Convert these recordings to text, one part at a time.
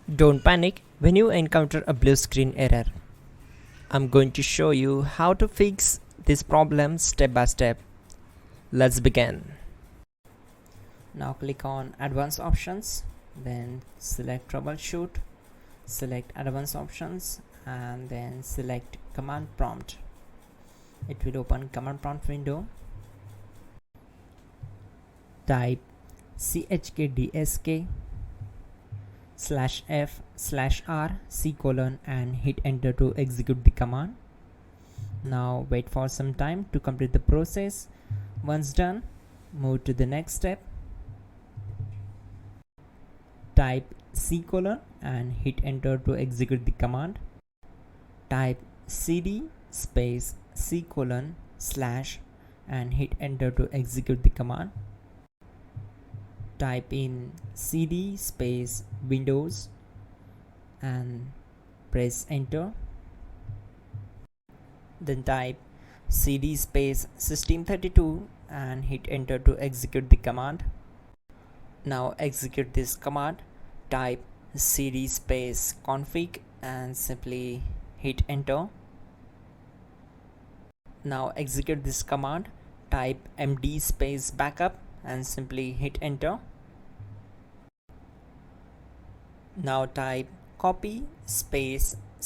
Don't panic when you encounter a blue screen error. I'm going to show you how to fix this problem step by step. Let's begin. Now click on Advanced Options, then select Troubleshoot, select Advanced Options, and then select Command Prompt. It will open Command Prompt window. Type chkdsk/f/r:" and hit enter to execute the command. Now wait for some time to complete the process. Once done, move to the next step. Type c:" and hit enter to execute the command. Type cd space c:/ and hit enter to execute the command. Type in cd space Windows and press enter. Then type cd space System32 and hit enter to execute the command. Now execute this command. Type cd space config and simply hit enter. Now execute this command. Type md space backup and simply hit enter. Now type copy space ***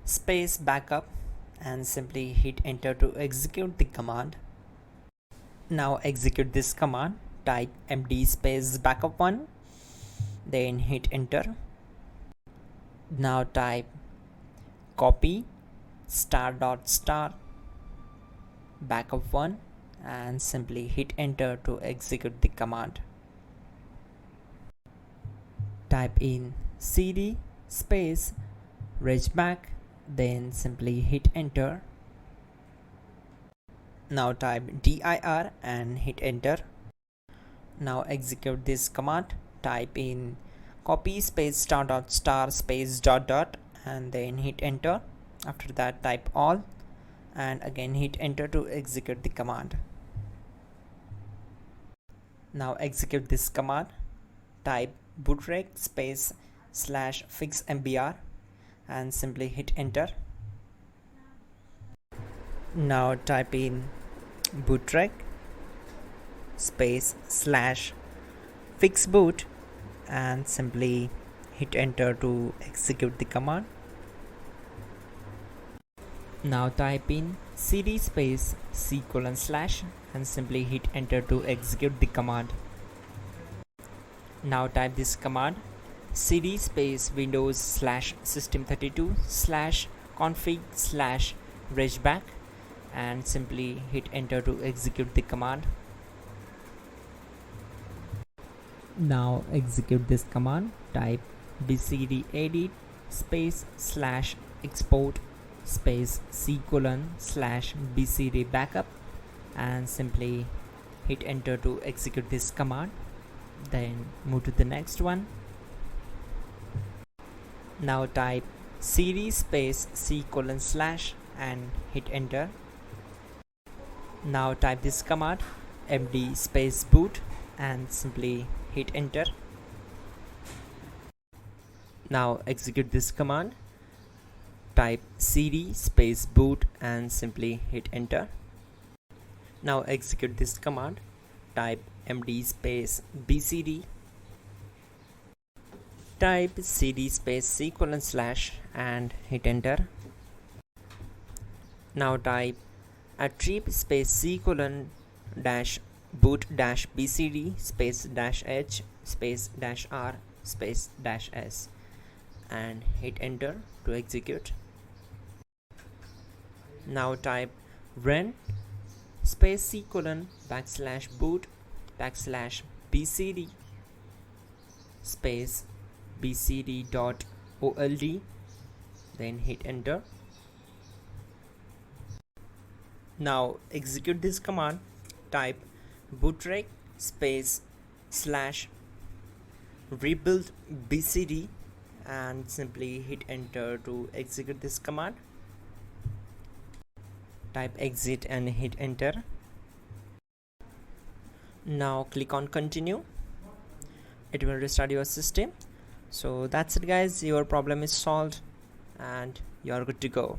space backup and simply hit enter to execute the command. Now execute this command. Type md space backup1, then hit enter. Now type copy ** backup1 and simply hit enter to execute the command. Type in cd space regback, then simply hit enter. Now type dir and hit enter. Now execute this command. Type in copy space ** space ... and then hit enter. After that type all and again hit enter to execute the command. Now execute this command. Type bootrec space /fixmbr and simply hit enter. Now type in bootrec space /fixboot and simply hit enter to execute the command. Now type in cd space c:/ and simply hit enter to execute the command. Now type this command cd space Windows /System32 /config /regback and simply hit enter to execute the command. Now execute this command. Type bcdedit space /export space c:/ bcd backup and simply hit enter to execute this command. Then move to the next one. Now type cd space c:/ and hit enter. Now type this command md space boot and simply hit enter. Now execute this command. Type cd space boot and simply hit enter. Now execute this command. Type md space bcd. Type cd space c:/ and hit enter. Now type attrib space c:* boot bcd space -h space -r space -s and hit enter to execute. Now type run space c:* \boot \bcd space bcd.old, then hit enter. Now execute this command. Type bootrec space /rebuild bcd and simply hit enter to execute this command. Type exit and hit enter. Now click on continue. It will restart your system. So that's it guys, your problem is solved and you're good to go.